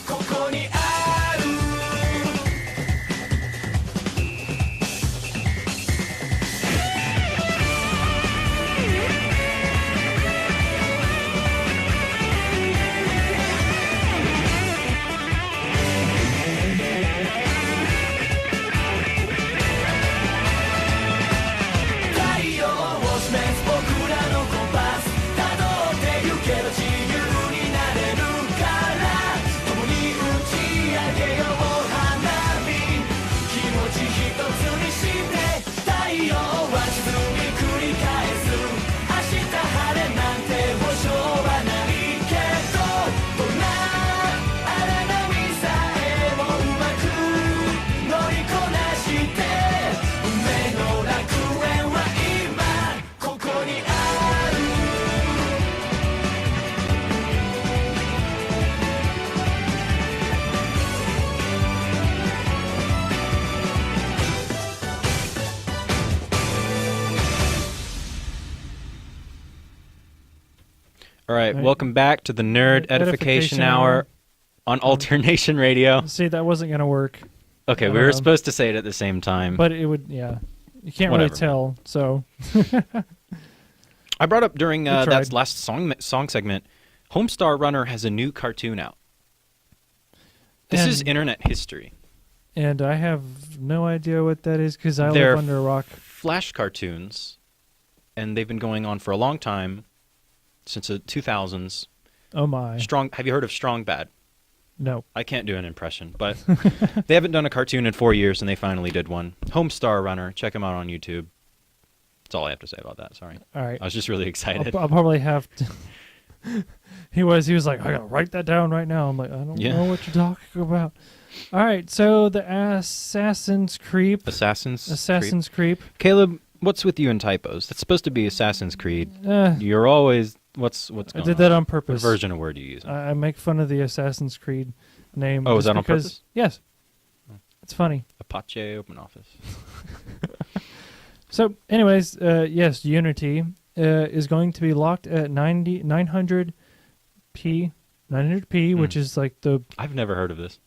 D: ここにある太陽を示す僕らのコンパスたどってゆけば自由になれるから共に打ち上げよう花火気持ち一つにして太陽は沈み繰り返す明日晴れなんて保証はないけどどんな荒波さえもうまく乗りこなして運命の楽園は今ここにある
C: All right,
B: Right.
C: welcome back to the Nerd Edification
B: Edification
C: Hour
B: Hour.
C: on Alternation Radio.
B: See, that wasn't going to work.
C: Okay, we were supposed to say it at the same time.
B: But it would, yeah. You can't
C: Whatever,
B: really tell, so.
C: I brought up during
B: tried.
C: that last song segment, Homestar Runner has a new cartoon out. This is
B: And-
C: internet history.
B: And I have no idea what that is because I
C: They're
B: live under a rock.
C: Flash cartoons, and they've been going on for a long time, since the 2000s.
B: Oh my.
C: Strong. Have you heard of Strong Bad?
B: No.
C: I can't do an impression, but they haven't done a cartoon in 4 years, and they finally did one. Homestar Runner. Check them out on YouTube. That's all I have to say about that. Sorry.
B: All right.
C: I was just really excited.
B: I'll probably have to. He was like, I gotta write that down right now. I'm like, I don't know what you're talking about. All right, so the Assassin's Creep.
C: Assassin's
B: Creep.
C: Caleb, what's with you and typos? That's supposed to be Assassin's Creed. You're always what's going on?
B: I did that on
C: What
B: purpose.
C: version of word do you use?
B: I make fun of the Assassin's Creed name.
C: Oh, is
B: just
C: that on
B: because,
C: purpose?
B: Yes. It's funny.
C: Apache Open Office.
B: So, anyways, yes, Unity is going to be locked at 900p, which is like the
C: I've never heard of this.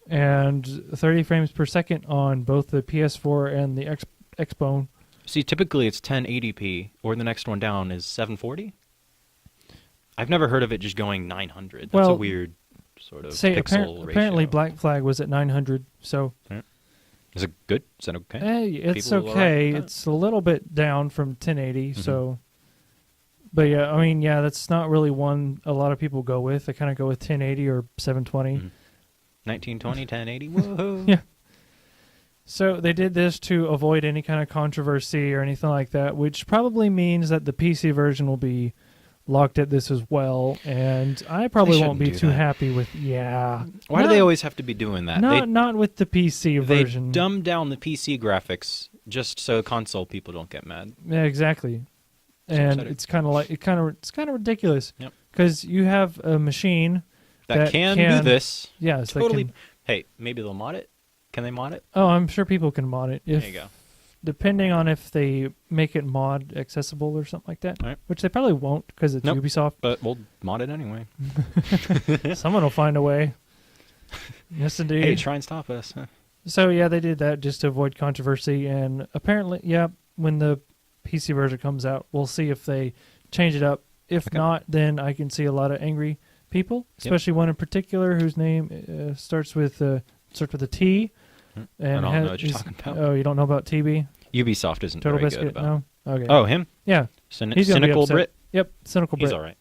B: and 30 frames per second on both the PS4 and the Xbone.
C: See, typically it's 1080p, or the next one down is 740. I've never heard of it just going 900. That's a
B: Well,
C: weird sort of
B: Say
C: pixel ratio.
B: apparently Black Flag was at 900, so
C: Is it good? Is that okay?
B: it's
C: People are
B: okay.
C: alright with that?
B: It's a little bit down from 1080, so. But yeah, I mean, yeah, that's not really one a lot of people go with. They kind of go with 1080 or 720.
C: 1920, 1080. Whoa.
B: Yeah. So they did this to avoid any kind of controversy or anything like that, which probably means that the PC version will be locked at this as well. And I probably won't be
C: shouldn't do
B: too
C: that.
B: happy with
C: Why do they always have to be doing that?
B: Not with the PC
C: They
B: version.
C: dumb down the PC graphics just so console people don't get mad.
B: Yeah, exactly.
C: It's
B: And
C: upsetting.
B: it's kind of like it's kind of ridiculous.
C: Yep.
B: Because you have a machine
C: That can do this.
B: Yes, they
C: Totally.
B: can-
C: Hey, maybe they'll mod it. Can they mod it?
B: Oh, I'm sure people can mod it. If,
C: There you go.
B: Depending on if they make it mod accessible or something like that,
C: All right.
B: which they probably won't because it's
C: Nope.
B: Ubisoft.
C: But we'll mod it anyway.
B: Someone will find a way. Yes, indeed.
C: Hey, try and stop us. Huh?
B: So yeah, they did that just to avoid controversy, and apparently, yeah, when the PC version comes out, we'll see if they change it up. If
C: Okay.
B: not, then I can see a lot of angry people, especially one in particular whose name starts with a T. And
C: I don't know what you're
B: is-
C: talking about.
B: Oh, you don't know about TB?
C: Ubisoft isn't
B: Total
C: very
B: Biscuit?
C: good about.
B: No. Okay.
C: Oh, him?
B: yeah. He's gonna be
C: Cynical
B: upset.
C: Brit.
B: Yep, cynical
C: He's
B: Brit.
C: all right.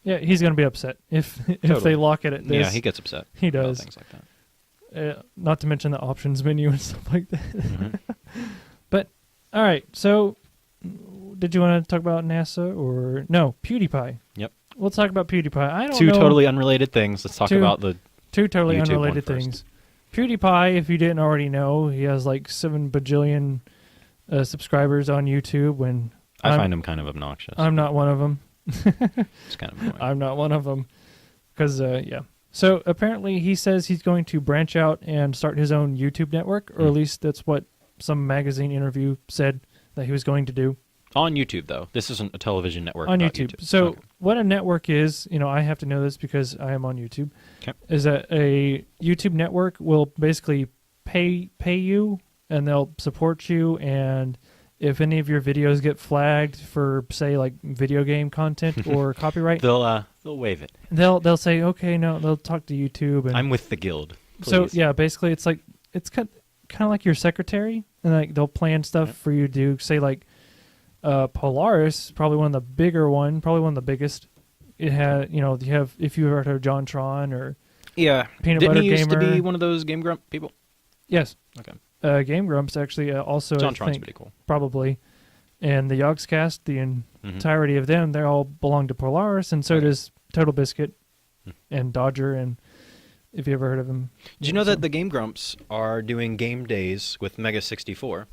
B: Yeah, he's going to be upset if they
C: Totally.
B: lock it at this.
C: Yeah, he gets upset.
B: He
C: about
B: does.
C: things like that.
B: Not to mention the options menu and stuff like that.
C: Mhm.
B: But all right, so did you want to talk about NASA or no PewDiePie?
C: Yep.
B: We'll talk about PewDiePie. I don't
C: Two
B: know.
C: totally unrelated things. Let's talk
B: Two-
C: about the.
B: Two totally
C: YouTube one
B: unrelated
C: first.
B: things. PewDiePie, if you didn't already know, he has like 7 bajillion subscribers on YouTube. When
C: I find him kind of obnoxious.
B: I'm not one of them.
C: It's kind of annoying.
B: I'm not one of them. Because, yeah. So apparently he says he's going to branch out and start his own YouTube network, or at least that's what some magazine interview said that he was going to do.
C: On YouTube, though. This isn't a television network.
B: On
C: about
B: YouTube. So
C: Okay.
B: what a network is, I have to know this because I am on YouTube,
C: Okay.
B: is that a YouTube network will basically pay you and they'll support you, and if any of your videos get flagged for, say, like video game content or copyright,
C: They'll waive it.
B: they'll say, okay, no, they'll talk to YouTube. And
C: I'm with the guild.
B: so
C: Please.
B: yeah, basically it's kind of like your secretary, and like they'll plan stuff for you to do. Say like Polaris, probably one of the biggest. It had, you have, if you heard of John Tron or
C: Yeah.
B: Peanut
C: Didn't
B: Butter
C: he used to
B: Gamer.
C: be one of those Game Grump people?
B: yes,
C: Okay.
B: Game Grumps actually also
C: John
B: I
C: Tron's
B: think,
C: pretty cool.
B: probably, and the Yogscast, the
C: Mhm.
B: entirety of them, they all belong to Polaris, and so
C: Okay.
B: does Total Biscuit
C: Hmm.
B: and Dodger, and if you ever heard of them.
C: Did you know that the Game Grumps are doing game days with Mega 64?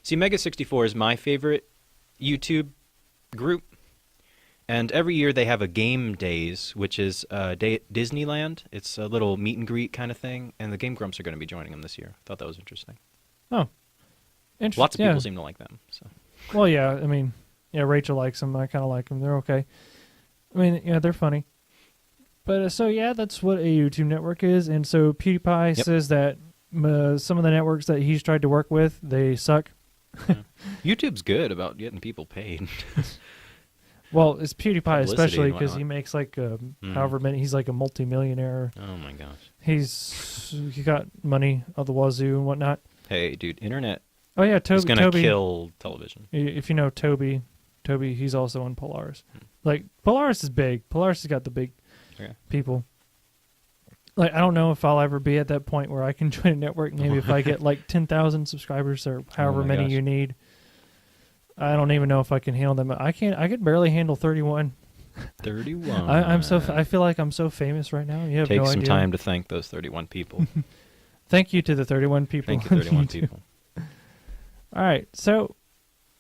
C: See, Mega 64 is my favorite YouTube group, and every year they have a game days, which is Disneyland. It's a little meet and greet kind of thing, and the Game Grumps are going to be joining them this year. Thought that was interesting.
B: Oh, interesting.
C: Lots of
B: yeah.
C: people seem to like them. So
B: Well, yeah, I mean, yeah, Rachel likes them. I kind of like them. They're okay. I mean, yeah, they're funny. But so yeah, that's what a YouTube network is. And so PewDiePie
C: Yep.
B: says that some of the networks that he's tried to work with, they suck.
C: YouTube's good about getting people paid.
B: Well, it's PewDiePie
C: Publicity
B: especially
C: and
B: because
C: whatnot.
B: he makes like however many. He's like a multimillionaire.
C: Oh my gosh.
B: He got money out the wazoo and whatnot.
C: Hey, dude, internet
B: Oh yeah,
C: is going to
B: Toby.
C: kill television.
B: If you know Toby, he's also on Polaris.
C: Hmm.
B: Like Polaris is big. Polaris has got the big
C: Okay.
B: people. Like I don't know if I'll ever be at that point where I can join a network. Maybe if I get like 10,000 subscribers or however
C: my
B: many
C: gosh.
B: you need. I don't even know if I can handle them. I can't. I could barely handle 31.
C: 31.
B: I feel like I'm so famous right now. You have
C: Take
B: no
C: some
B: idea.
C: time to thank those 31 people.
B: Thank you to the 31 people.
C: Thank you,
B: on
C: 31
B: YouTube.
C: people.
B: All right, so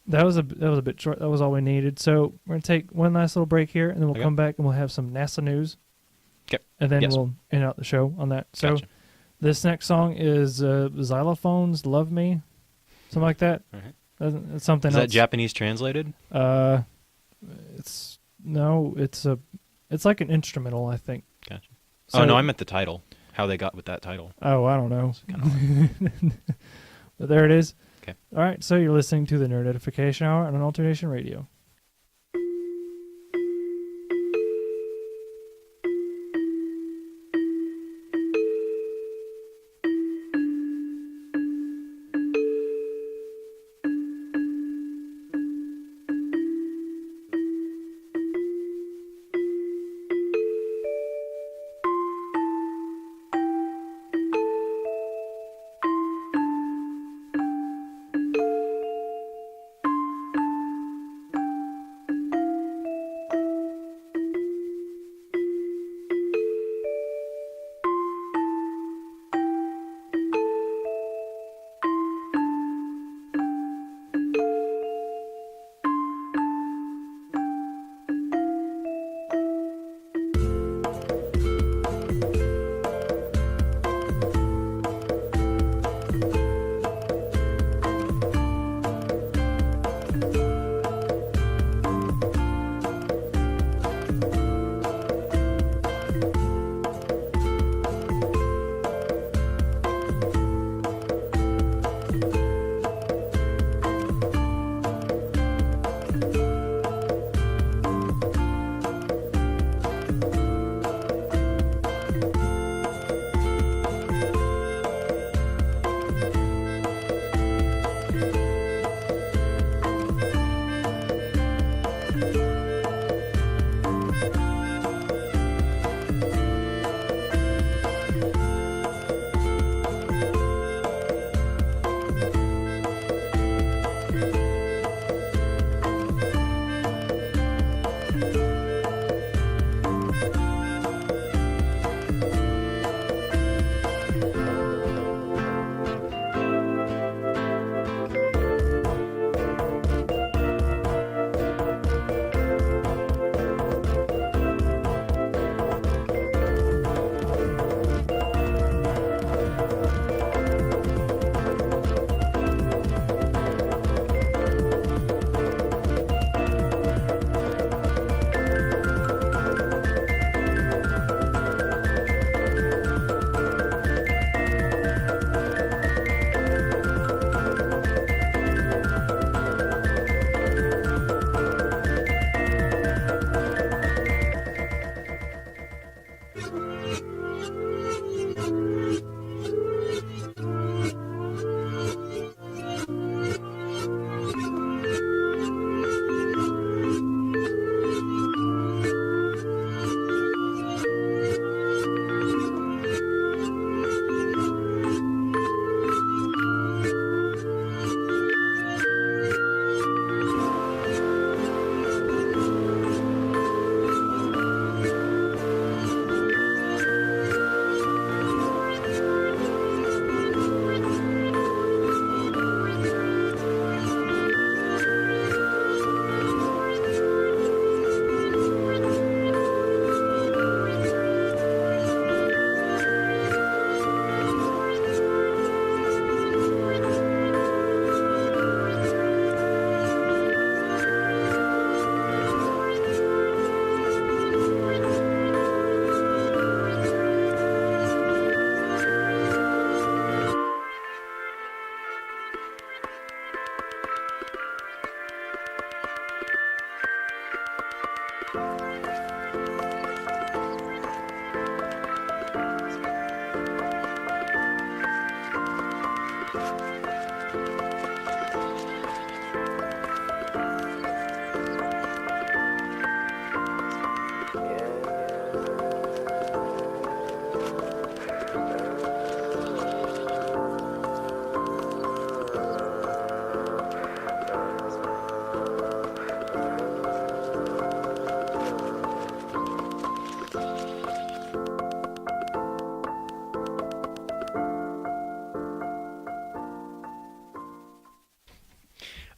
B: that was a bit short. That was all we needed. So we're gonna take one last little break here, and then we'll
C: Okay.
B: come back and we'll have some NASA news.
C: 'Kay.
B: And then
C: Yes.
B: we'll end out the show on that. So
C: Gotcha.
B: this next song is Xylophones "Love Me," something like that.
C: All right.
B: It's something
C: Is that
B: else.
C: Japanese translated?
B: It's like an instrumental, I think.
C: Gotcha.
B: So-
C: Oh, no, I meant the title. How they got with that title.
B: Oh, I don't know.
C: Kinda
B: But there it is.
C: Okay.
B: All right, so you're listening to the Nerd Edification Hour on Alternation Radio.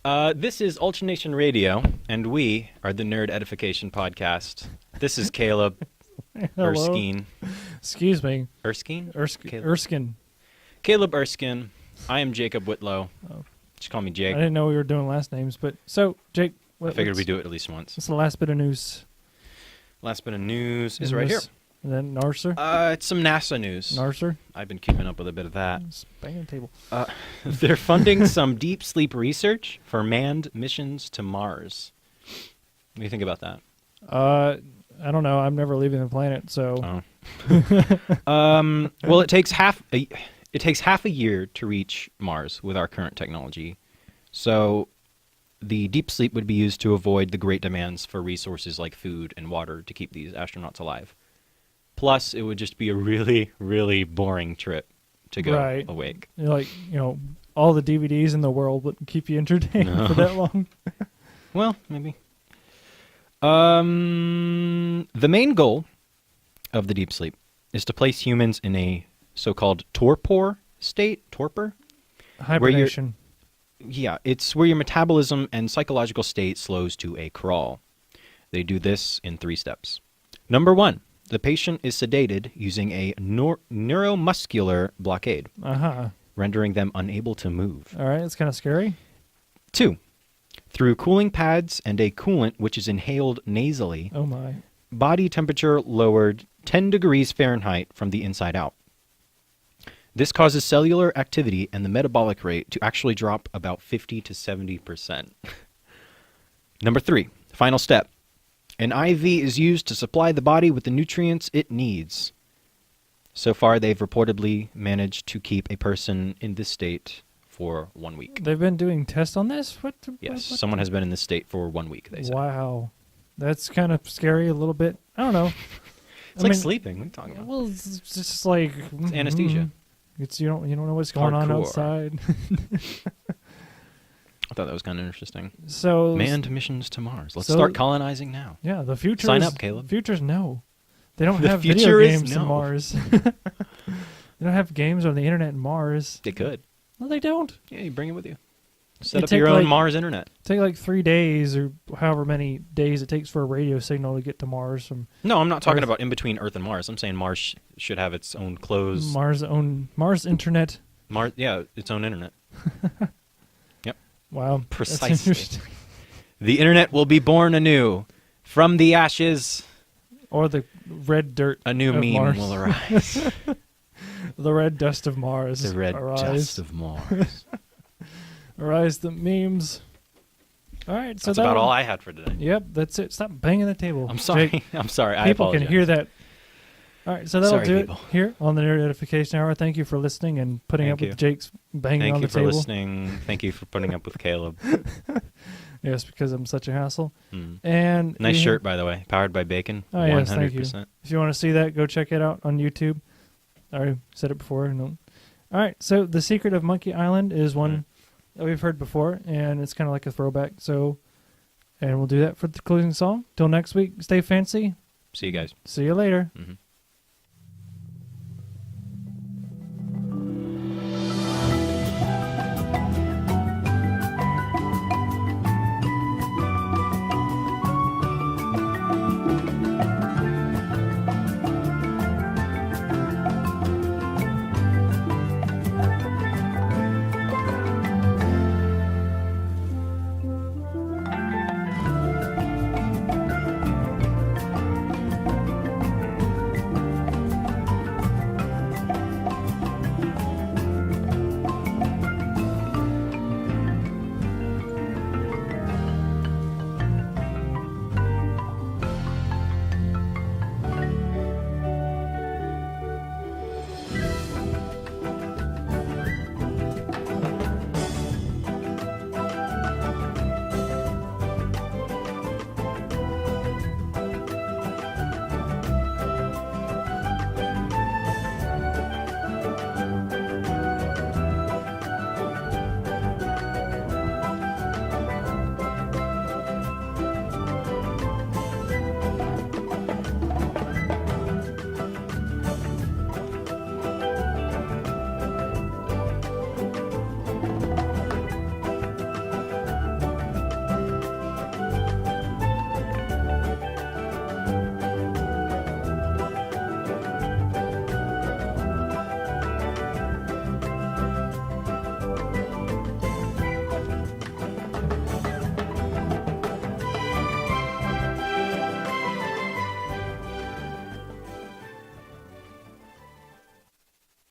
C: This is Ultra Nation Radio, and we are the Nerd Edification Podcast. This is Caleb
B: Hello.
C: Erskine.
B: Excuse me.
C: Erskine? Caleb.
B: Erskine.
C: Caleb Erskine. I am Jacob Whitlow.
B: Oh.
C: Just call me
B: I
C: Jake.
B: didn't know we were doing last names, but so Jake.
C: I figured we'd do it at least once.
B: What's the last bit of news?
C: Last bit of news is right here.
B: And then Narser.
C: It's some NASA news.
B: Narser.
C: I've been keeping up with a bit of that.
B: Just banging the table.
C: They're funding some deep sleep research for manned missions to Mars. What do you think about that?
B: I don't know. I'm never leaving the planet, so.
C: Oh. Well, it takes half a year to reach Mars with our current technology. So the deep sleep would be used to avoid the great demands for resources like food and water to keep these astronauts alive. Plus, it would just be a really, really boring trip to go
B: Right.
C: awake.
B: You're like, all the DVDs in the world wouldn't keep you entertained
C: No.
B: for that long.
C: Well, maybe. The main goal of the deep sleep is to place humans in a so-called torpor state. Torpor?
B: Hibernation.
C: Yeah, it's where your metabolism and psychological state slows to a crawl. They do this in 3 steps. Number 1, the patient is sedated using a neuromuscular blockade, rendering them unable to move.
B: All right, it's kind of scary.
C: 2, through cooling pads and a coolant which is inhaled nasally,
B: Oh, my.
C: body temperature lowered 10 degrees Fahrenheit from the inside out. This causes cellular activity and the metabolic rate to actually drop about 50 to 70%. Number 3, final step. An IV is used to supply the body with the nutrients it needs. So far, they've reportedly managed to keep a person in this state for 1 week.
B: They've been doing tests on this?
C: Yes, someone has been in this state for 1 week, they say.
B: Wow. That's kind of scary a little bit. I don't know.
C: It's like sleeping. What are you talking about?
B: Well, it's just like...
C: It's anesthesia.
B: It's you don't know what's going on
C: Hardcore.
B: outside.
C: I thought that was kind of interesting.
B: So
C: Manned missions to Mars. Let's
B: so-
C: start colonizing now.
B: yeah, the future.
C: Sign up, Caleb.
B: Future's no. They don't
C: The
B: have video
C: future is
B: games
C: no.
B: in Mars. They don't have games on the internet in Mars.
C: They could.
B: No, they don't.
C: Yeah, you bring it with you. Set
B: It'd
C: up
B: take,
C: your own
B: like-
C: Mars internet.
B: Take like 3 days or however many days it takes for a radio signal to get to Mars from
C: No, I'm not talking
B: Earth-
C: about in between Earth and Mars. I'm saying Mars should have its own clothes.
B: Mars internet.
C: Its own internet.
B: Wow. that's
C: Precisely.
B: interesting.
C: The internet will be born anew. From the ashes,
B: Or the red dirt.
C: a new
B: of
C: meme
B: Mars.
C: will arise.
B: The red dust of Mars.
C: The red
B: arise.
C: dust of Mars.
B: Arise the memes. All right, so
C: That's about all I had for today.
B: Yep, that's it. Stop banging the table.
C: I'm sorry.
B: Jake,
C: I'm sorry. I
B: people
C: apologize.
B: can hear that. All right, so that'll
C: Sorry,
B: do
C: people.
B: it here on the Nerd Edification Hour. Thank you for listening and putting
C: Thank
B: up
C: you.
B: with Jake's banging
C: Thank
B: on
C: you
B: the
C: for
B: table.
C: listening. Thank you for putting up with Caleb.
B: Yes, because I'm such a hassle.
C: Mm.
B: And
C: Nice
B: we
C: shirt, by the way. Powered by bacon.
B: Oh, yes, thank you.
C: 100%.
B: If you want to see that, go check it out on YouTube. I already said it before. No. All right, so The Secret of Monkey Island is one that we've heard before, and it's kind of like a throwback. So, and we'll do that for the closing song. Till next week, stay fancy.
C: See you guys.
B: See you later.
C: Mm-hmm.